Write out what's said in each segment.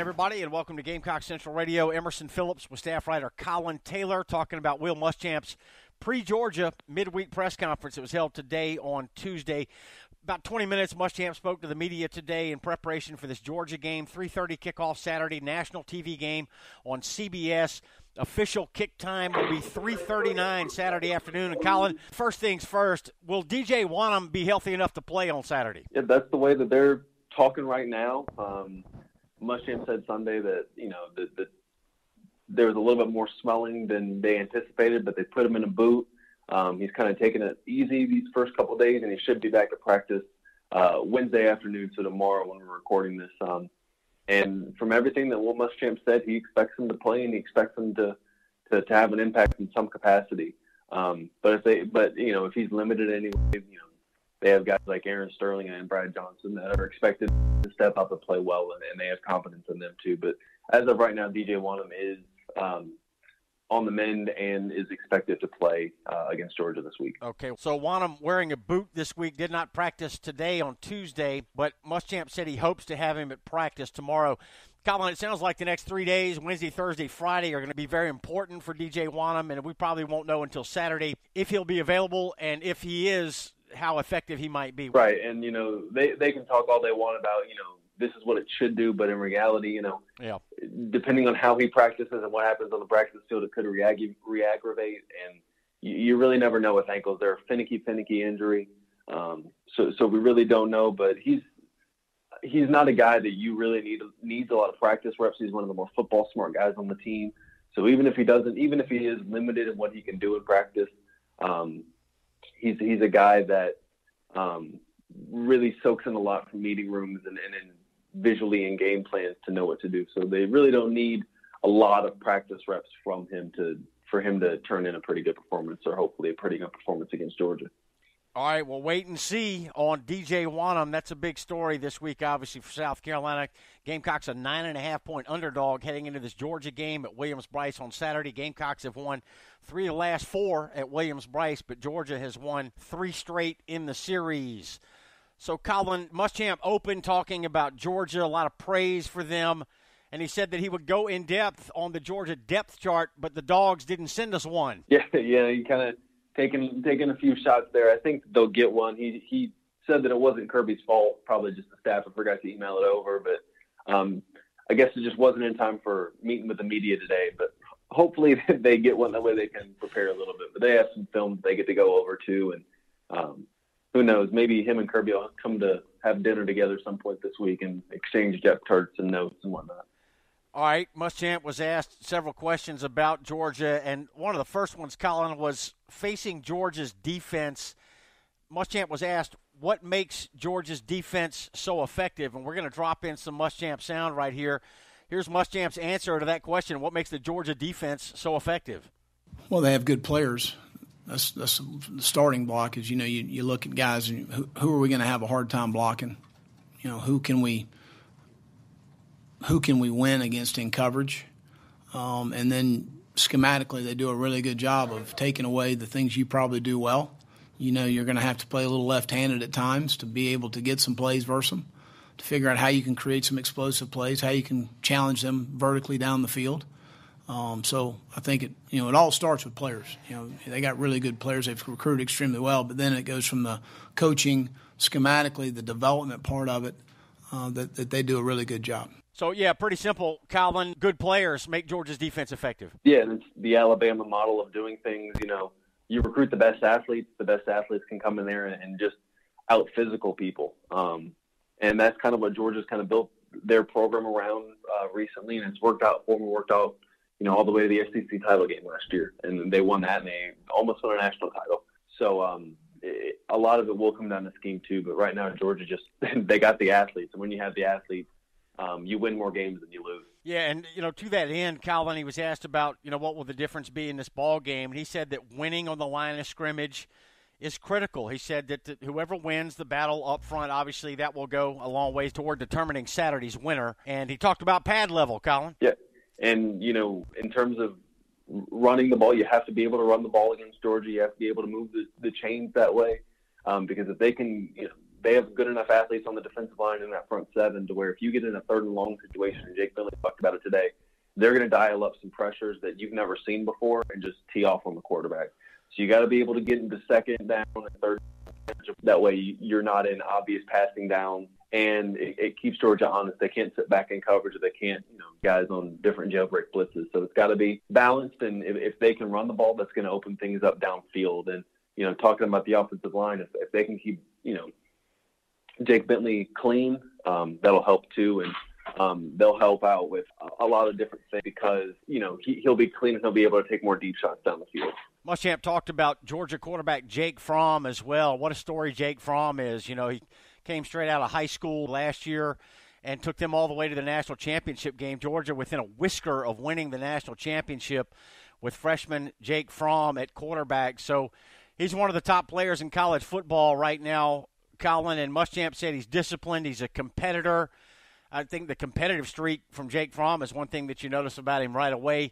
everybody, and welcome to Gamecock Central Radio. Emerson Phillips with staff writer Collyn Taylor talking about Will Muschamp's pre-Georgia midweek press conference. It was held today on Tuesday. About 20 minutes, Muschamp spoke to the media today in preparation for this Georgia game. 3:30 kickoff Saturday, national TV game on CBS. Official kick time will be 3:39 Saturday afternoon. And Collyn, first things first, will DJ Wonnum be healthy enough to play on Saturday? Yeah, that's the way that they're talking right now. Muschamp said Sunday that, that there was a little bit more swelling than they anticipated, but they put him in a boot. He's kind of taking it easy these first couple of days, and he should be back to practice Wednesday afternoon, so tomorrow when we're recording this. And from everything that Will Muschamp said, he expects him to play, and he expects him to have an impact in some capacity. But if he's limited anyway, they have guys like Aaron Sterling and Brad Johnson that are expected to step up and play well, and they have confidence in them too. But as of right now, DJ Wonnum is on the mend and is expected to play against Georgia this week. Okay, so Wonnum wearing a boot this week, did not practice today on Tuesday, but Muschamp said he hopes to have him at practice tomorrow. Collyn, it sounds like the next 3 days, Wednesday, Thursday, Friday, are going to be very important for DJ Wonnum, and we probably won't know until Saturday if he'll be available, and if he is, how effective he might be. Right, and, they can talk all they want about, this is what it should do, but in reality, depending on how he practices and what happens on the practice field, it could re-aggravate, and you really never know with ankles. They're a finicky injury, so we really don't know, but he's not a guy that you really needs a lot of practice reps. He's one of the more football smart guys on the team. So even if he is limited in what he can do in practice, he's a guy that really soaks in a lot from meeting rooms and visually in game plans to know what to do. So they really don't need a lot of practice reps from him for him to turn in a pretty good performance, or hopefully a pretty good performance against Georgia. All right, we'll wait and see on DJ Wonnum. That's a big story this week, obviously, for South Carolina. Gamecocks a 9.5-point underdog heading into this Georgia game at Williams-Brice on Saturday. Gamecocks have won 3 of the last 4 at Williams-Brice, but Georgia has won 3 straight in the series. So, Collyn, Muschamp opened talking about Georgia, a lot of praise for them, and he said that he would go in depth on the Georgia depth chart, but the Dawgs didn't send us one. Yeah, he kind of taking a few shots there. I think they'll get one. He said that it wasn't Kirby's fault, probably just the staff forgot to email it over, but I guess it just wasn't in time for meeting with the media today. But hopefully they get one, that way they can prepare a little bit. But they have some film they get to go over too, and who knows, maybe him and Kirby will come to have dinner together some point this week and exchange depth charts and notes and whatnot. All right, Muschamp was asked several questions about Georgia, and one of the first ones, Collyn, was facing Georgia's defense. Muschamp was asked, what makes Georgia's defense so effective? And we're going to drop in some Muschamp sound right here. Here's Muschamp's answer to that question. What makes the Georgia defense so effective? Well, they have good players. That's the starting block is, you look at guys and who are we going to have a hard time blocking? Who can we win against in coverage? And then schematically, they do a really good job of taking away the things you probably do well. You're going to have to play a little left-handed at times to be able to get some plays versus them, to figure out how you can create some explosive plays, how you can challenge them vertically down the field. So I think it all starts with players. They got really good players. They've recruited extremely well, but then it goes from the coaching, schematically, the development part of it, that they do a really good job. So, yeah, pretty simple, Collyn. Good players make Georgia's defense effective. Yeah, and it's the Alabama model of doing things. You recruit the best athletes. The best athletes can come in there and just out-physical people. And that's kind of what Georgia's kind of built their program around recently, and it's worked out for them, all the way to the SEC title game last year. And they won that, and they almost won a national title. So a lot of it will come down to scheme too, but right now Georgia they got the athletes. And when you have the athletes, you win more games than you lose. Yeah, and, to that end, Collyn, he was asked about, what will the difference be in this ball game, and he said that winning on the line of scrimmage is critical. He said that whoever wins the battle up front, obviously that will go a long ways toward determining Saturday's winner. And he talked about pad level, Collyn. Yeah, and, in terms of running the ball, you have to be able to run the ball against Georgia. You have to be able to move the chains that way, because if they can they have good enough athletes on the defensive line in that front seven to where if you get in a third and long situation, and Jake Bentley talked about it today, they're going to dial up some pressures that you've never seen before and just tee off on the quarterback. So you got to be able to get into second down and third. That way you're not in obvious passing down, and it keeps Georgia honest. They can't sit back in coverage, or they can't, guys on different jailbreak blitzes. So it's got to be balanced, and if they can run the ball, that's going to open things up downfield. And, talking about the offensive line, if they can keep, Jake Bentley clean, that'll help too. And they'll help out with a lot of different things because, he'll be clean and he'll be able to take more deep shots down the field. Muschamp talked about Georgia quarterback Jake Fromm as well. What a story Jake Fromm is. He came straight out of high school last year and took them all the way to the national championship game. Georgia within a whisker of winning the national championship with freshman Jake Fromm at quarterback. So he's one of the top players in college football right now, Collyn, and Muschamp said he's disciplined. He's a competitor. I think the competitive streak from Jake Fromm is one thing that you notice about him right away.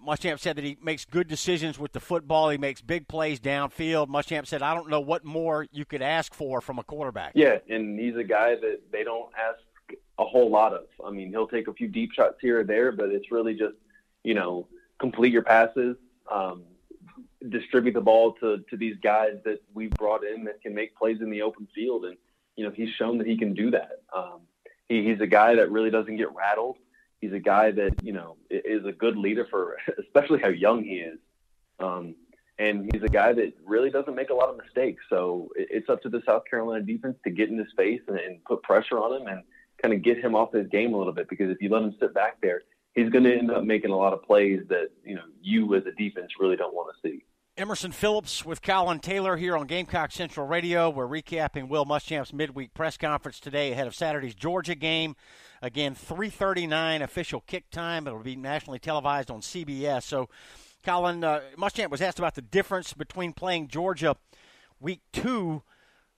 Muschamp said that he makes good decisions with the football. He makes big plays downfield. Muschamp said, I don't know what more you could ask for from a quarterback. Yeah, and he's a guy that they don't ask a whole lot of. I mean, he'll take a few deep shots here or there, but it's really just, complete your passes, distribute the ball to these guys that we've brought in that can make plays in the open field. And, he's shown that he can do that. He's a guy that really doesn't get rattled. He's a guy that, is a good leader for especially how young he is. And he's a guy that really doesn't make a lot of mistakes. So it's up to the South Carolina defense to get in his face and put pressure on him and kind of get him off his game a little bit, because if you let him sit back there, he's going to end up making a lot of plays that, you as a defense really don't want to see. Emerson Phillips with Collyn Taylor here on Gamecock Central Radio. We're recapping Will Muschamp's midweek press conference today ahead of Saturday's Georgia game. Again, 3:39 official kick time. It'll be nationally televised on CBS. So, Collyn, Muschamp was asked about the difference between playing Georgia week 2,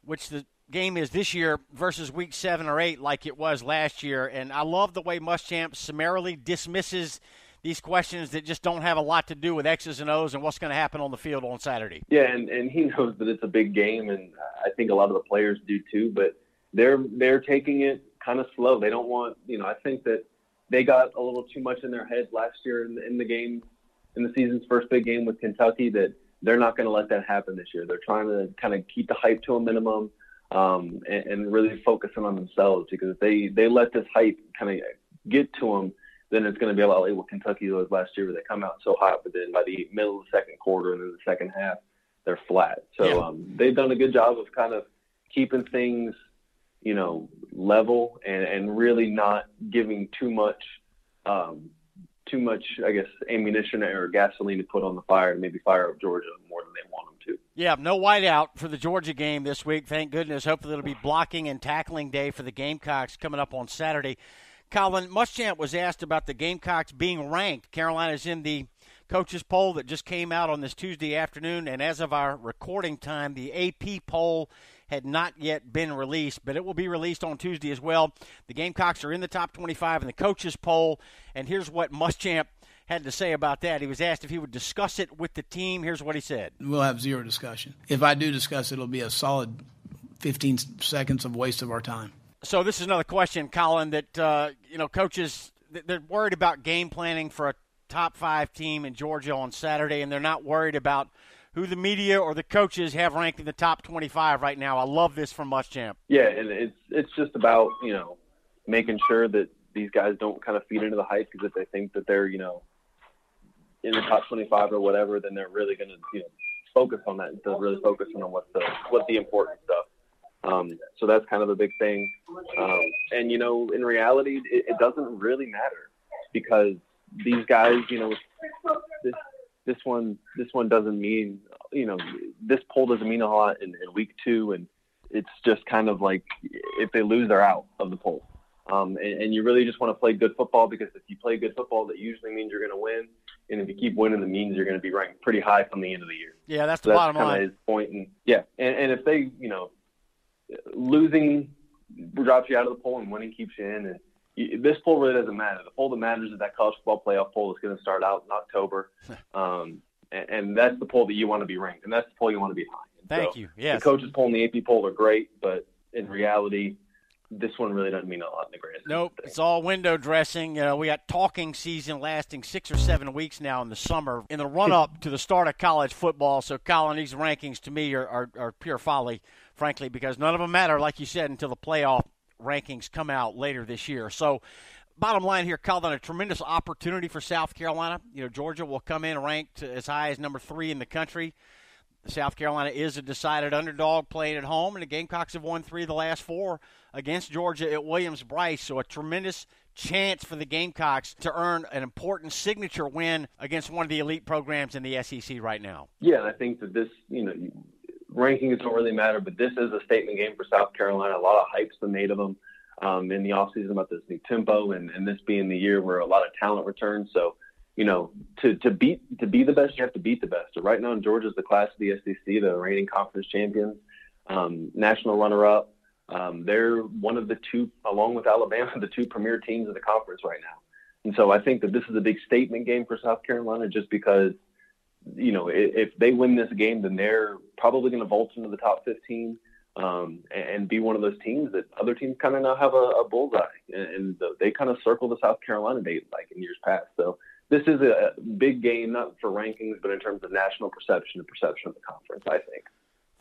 which the game is this year, versus week 7 or 8 like it was last year. And I love the way Muschamp summarily dismisses these questions that just don't have a lot to do with X's and O's and what's going to happen on the field on Saturday. Yeah, and he knows that it's a big game, and I think a lot of the players do too, but they're taking it kind of slow. They don't want, I think that they got a little too much in their head last year in the game, in the season's first big game with Kentucky, that they're not going to let that happen this year. They're trying to kind of keep the hype to a minimum and really focusing on themselves, because if they let this hype kind of get to them, then it's going to be a lot like what Kentucky was last year, where they come out so hot, but then by the middle of the second quarter and then the second half, they're flat. So they've done a good job of kind of keeping things, level and really not giving too much, I guess, ammunition or gasoline to put on the fire and maybe fire up Georgia more than they want them to. Yeah, no whiteout for the Georgia game this week. Thank goodness. Hopefully it'll be blocking and tackling day for the Gamecocks coming up on Saturday. Collyn, Muschamp was asked about the Gamecocks being ranked. Carolina's in the coaches poll that just came out on this Tuesday afternoon, and as of our recording time, the AP poll had not yet been released, but it will be released on Tuesday as well. The Gamecocks are in the top 25 in the coaches poll, and here's what Muschamp had to say about that. He was asked if he would discuss it with the team. Here's what he said. We'll have zero discussion. If I do discuss it, it'll be a solid 15 seconds of waste of our time. So this is another question, Collyn, that, coaches, they're worried about game planning for a top 5 team in Georgia on Saturday, and they're not worried about who the media or the coaches have ranked in the top 25 right now. I love this from Muschamp. Yeah, and it's just about, making sure that these guys don't kind of feed into the hype, because if they think that they're, in the top 25 or whatever, then they're really going to, focus on that instead of really focusing on what's the important stuff. So that's kind of a big thing. And, in reality, it doesn't really matter, because these guys, this one doesn't mean, this poll doesn't mean a lot in week 2. And it's just kind of like, if they lose, they're out of the poll. And you really just want to play good football, because if you play good football, that usually means you're going to win. And if you keep winning, it means you're going to be ranked pretty high from the end of the year. Yeah, that's the bottom line. That's kind of his point. And yeah. And if they, losing drops you out of the poll and winning keeps you in. And this poll really doesn't matter. The poll that matters is that college football playoff poll is going to start out in October. And that's the poll that you want to be ranked. And that's the poll you want to be high. Thank you. Yes. The coaches poll and the AP poll are great, but in reality, this one really doesn't mean a lot in the grand scheme. Nope, it's all window dressing. We got talking season lasting 6 or 7 weeks now in the summer in the run-up to the start of college football. So, Collyn, these rankings to me are pure folly, frankly, because none of them matter, like you said, until the playoff rankings come out later this year. So, bottom line here, Collyn, a tremendous opportunity for South Carolina. Georgia will come in ranked as high as number 3 in the country. South Carolina is a decided underdog playing at home, and the Gamecocks have won 3 of the last 4 against Georgia at Williams-Brice. So a tremendous chance for the Gamecocks to earn an important signature win against one of the elite programs in the SEC right now. Yeah, and I think that this, rankings don't really matter, but this is a statement game for South Carolina. A lot of hype's been made of them in the offseason about this new tempo and this being the year where a lot of talent returns. So, to be the best, you have to beat the best. So right now, Georgia's the class of the SEC, the reigning conference champions, national runner-up. They're one of the 2, along with Alabama, the 2 premier teams in the conference right now. And so I think that this is a big statement game for South Carolina just because, if they win this game, then they're probably going to vault into the top 15 and be one of those teams that other teams kind of now have a bullseye. And they kind of circle the South Carolina date like in years past. So this is a big game, not for rankings, but in terms of national perception and perception of the conference, I think.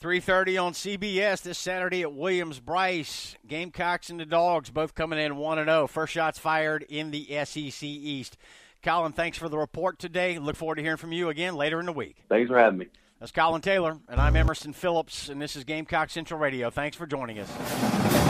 3:30 on CBS this Saturday at Williams-Brice. Gamecocks and the Dawgs both coming in 1-0. First shots fired in the SEC East. Collyn, thanks for the report today. Look forward to hearing from you again later in the week. Thanks for having me. That's Collyn Taylor, and I'm Emerson Phillips, and this is Gamecock Central Radio. Thanks for joining us.